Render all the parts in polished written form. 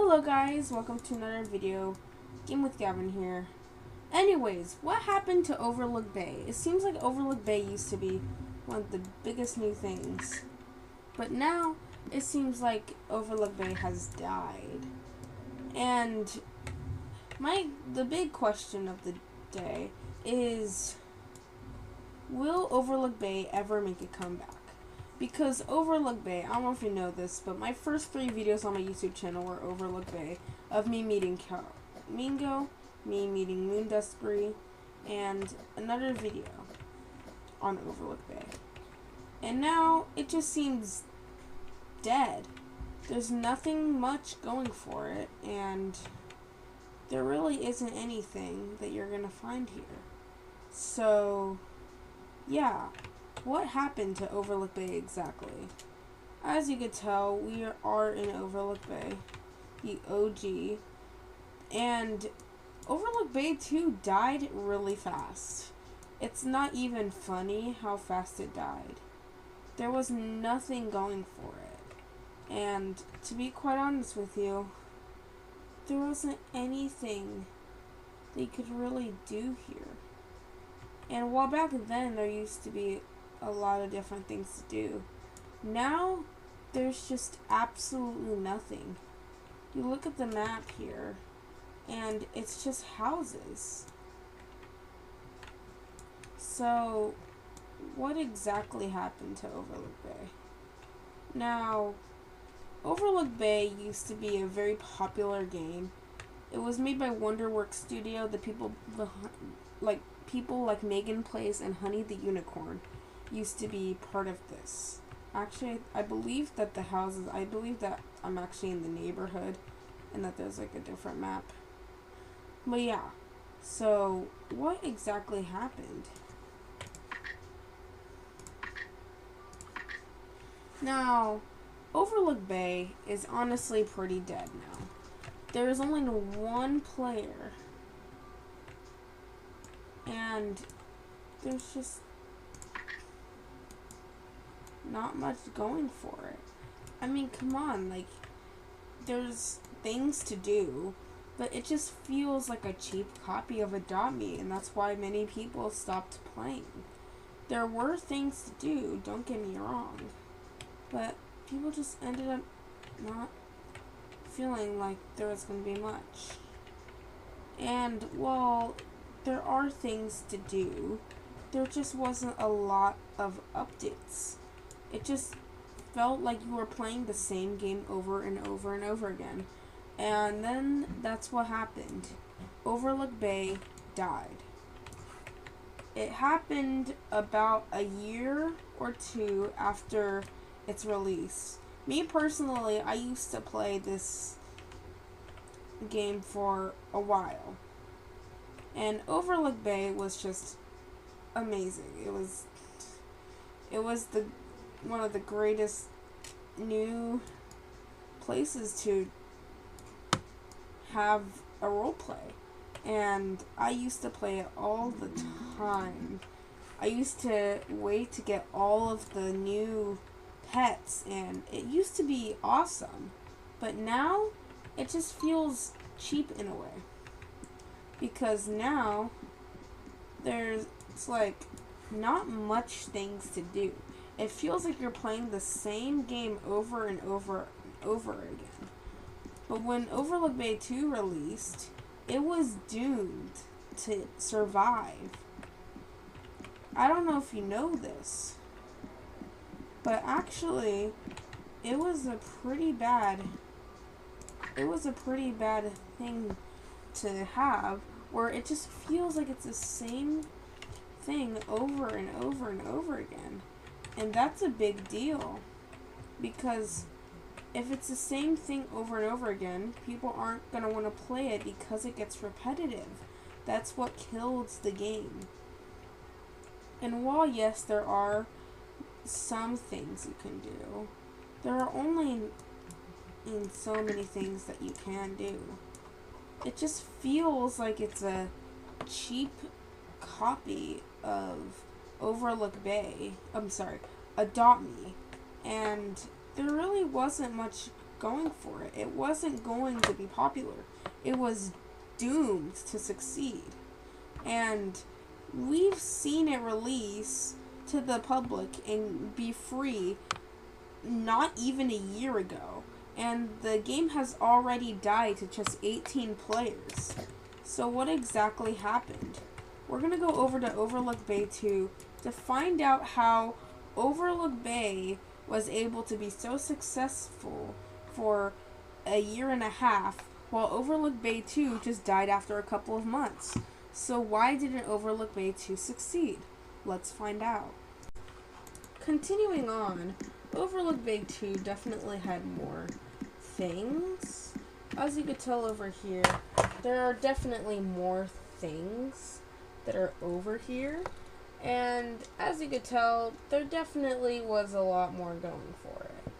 Hello guys, welcome to another video. Game with Gavin here. Anyways, what happened to Overlook Bay? It seems like Overlook Bay used to be one of the biggest new things. But now, it seems like Overlook Bay has died. And the big question of the day is, will Overlook Bay ever make a comeback? Because Overlook Bay, I don't know if you know this, but my first 3 videos on my YouTube channel were Overlook Bay, of me meeting Mingo, me meeting Moondustbury, and another video on Overlook Bay. And now, it just seems dead. There's nothing much going for it, and there really isn't anything that you're gonna find here. So, yeah. What happened to Overlook Bay exactly? As you could tell, we are in Overlook Bay, the OG, and Overlook Bay 2 died really fast. It's not even funny how fast it died. There was nothing going for it, and to be quite honest with you, there wasn't anything they could really do here. And while back then there used to be a lot of different things to do, now there's just absolutely nothing. You look at the map here and it's just houses. So what exactly happened to Overlook Bay? Now, Overlook Bay used to be a very popular game. It was made by Wonderworks Studio, the people like Megan Plays and Honey the Unicorn used to be part of this. Actually, I believe that I'm actually in the neighborhood and that there's like a different map. But yeah, so what exactly happened? Now, Overlook Bay is honestly pretty dead now. There is only one player, and there's just not much going for it. I mean, come on, like, there's things to do, but it just feels like a cheap copy of Adopt Me, and that's why many people stopped playing. There were things to do, don't get me wrong, but people just ended up not feeling like there was going to be much. And while there are things to do, there just wasn't a lot of updates. It just felt like you were playing the same game over and over and over again. And then that's what happened. Overlook Bay died. It happened about a year or 2 after its release. Me personally, I used to play this game for a while. And Overlook Bay was just amazing. It was one of the greatest new places to have a roleplay. And I used to play it all the time. I used to wait to get all of the new pets, and it used to be awesome. But now, it just feels cheap in a way. Because now, there's like not much things to do. It feels like you're playing the same game over and over and over again. But when Overlook Bay 2 released, it was doomed to survive. I don't know if you know this, but actually, it was a pretty bad thing to have, where it just feels like it's the same thing over and over and over again. And that's a big deal, because if it's the same thing over and over again, people aren't going to want to play it because it gets repetitive. That's what kills the game. And while, yes, there are some things you can do, there are only in so many things that you can do. It just feels like it's a cheap copy of Overlook Bay. Adopt Me. And there really wasn't much going for it. It wasn't going to be popular. It was doomed to succeed. And we've seen it release to the public and be free not even a year ago. And the game has already died to just 18 players. So what exactly happened? We're going to go over to Overlook Bay 2 to find out how Overlook Bay was able to be so successful for a year and a half, while Overlook Bay 2 just died after a couple of months. So why didn't Overlook Bay 2 succeed? Let's find out. Continuing on, Overlook Bay 2 definitely had more things. As you could tell over here, there are definitely more things that are over here. And as you could tell, there definitely was a lot more going for it.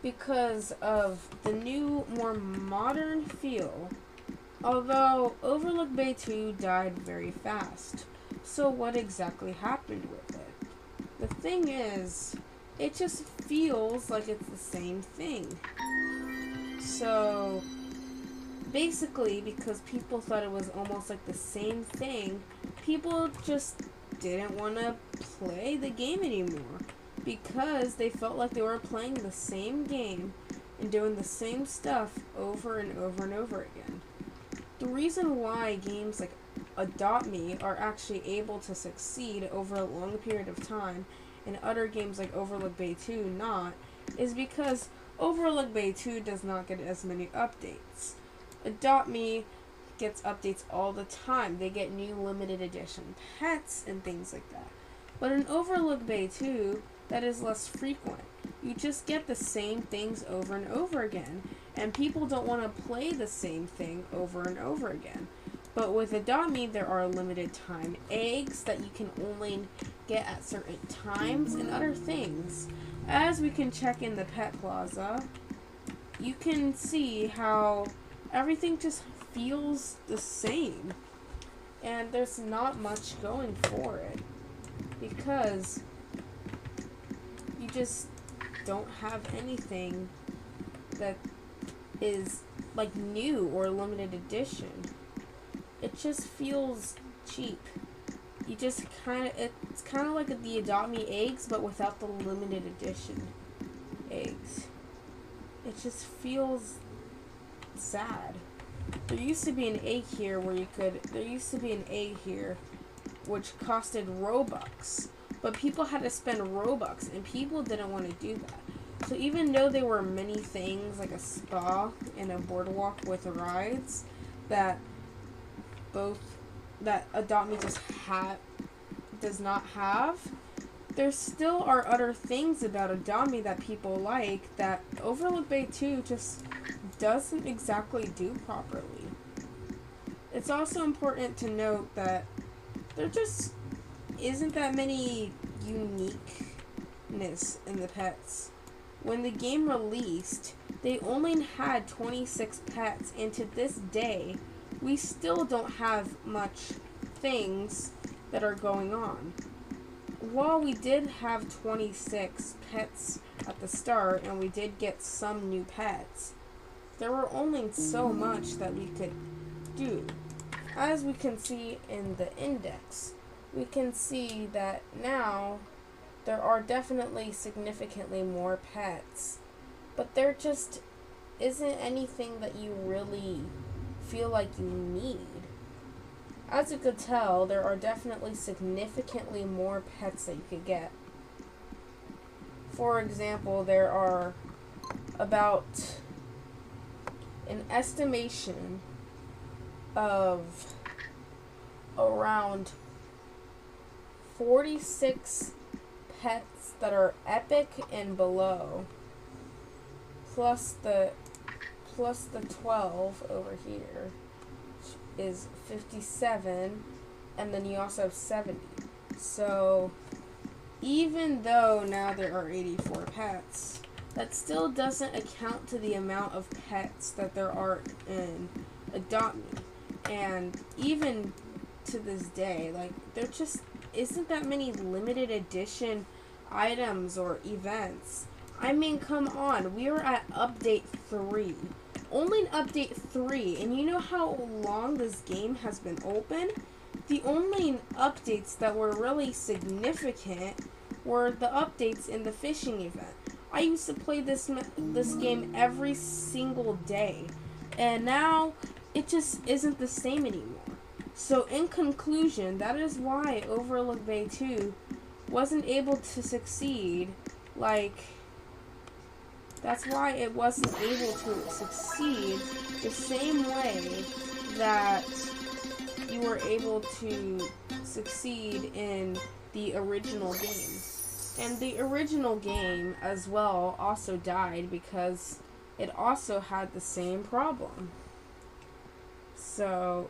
Because of the new, more modern feel, although Overlook Bay 2 died very fast. So what exactly happened with it? The thing is, it just feels like it's the same thing. So basically, because people thought it was almost like the same thing, people just didn't want to play the game anymore because they felt like they were playing the same game and doing the same stuff over and over and over again. The reason why games like Adopt Me are actually able to succeed over a long period of time and other games like Overlook Bay 2 not is because Overlook Bay 2 does not get as many updates. Adopt Me gets updates all the time. They get new limited edition pets and things like that. But in Overlook Bay 2, that is less frequent. You just get the same things over and over again, and people don't want to play the same thing over and over again. But with Adopt Me, there are limited time eggs that you can only get at certain times and other things. As we can check in the Pet Plaza, you can see how everything just feels the same. And there's not much going for it because you just don't have anything that is like new or limited edition. It just feels cheap. You just it's kind of like the Adopt Me eggs, but without the limited edition eggs. It just feels sad. There used to be an egg here which costed Robux, but people had to spend Robux, and people didn't want to do that. So even though there were many things like a spa and a boardwalk with rides that Adopt Me does not have, there still are other things about Adopt Me that people like that Overlook Bay 2 just doesn't exactly do properly. It's also important to note that there just isn't that many uniqueness in the pets. When the game released, they only had 26 pets, and to this day, we still don't have much things that are going on. While we did have 26 pets at the start, and we did get some new pets, there were only so much that we could do. As we can see in the index, we can see that now there are definitely significantly more pets, but there just isn't anything that you really feel like you need. As you could tell, there are definitely significantly more pets that you could get. For example, there are about an estimation of around 46 pets that are epic and below, plus the 12 over here is 57, and then you also have 70. So even though now there are 84 pets, that still doesn't account to the amount of pets that there are in Adopt Me. And even to this day, like, there just isn't that many limited edition items or events. I mean, come on. We are at update 3. Only in update 3. And you know how long this game has been open? The only updates that were really significant were the updates in the fishing event. I used to play this game every single day. And now, it just isn't the same anymore. So in conclusion, that is why Overlook Bay 2 wasn't able to succeed. That's why it wasn't able to succeed the same way that you were able to succeed in the original game. And the original game as well also died because it also had the same problem. So,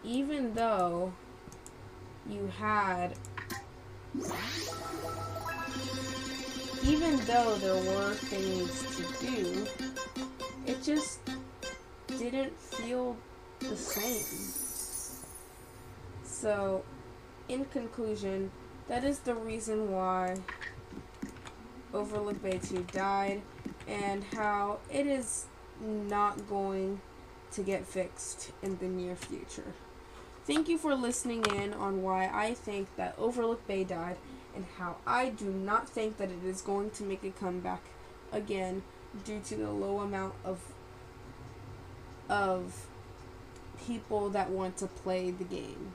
even though there were things to do, it just didn't feel the same. So, in conclusion, that is the reason why Overlook Bay 2 died, and how it is not going to get fixed in the near future. Thank you for listening in on why I think that Overlook Bay died, and how I do not think that it is going to make a comeback again due to the low amount of people that want to play the game.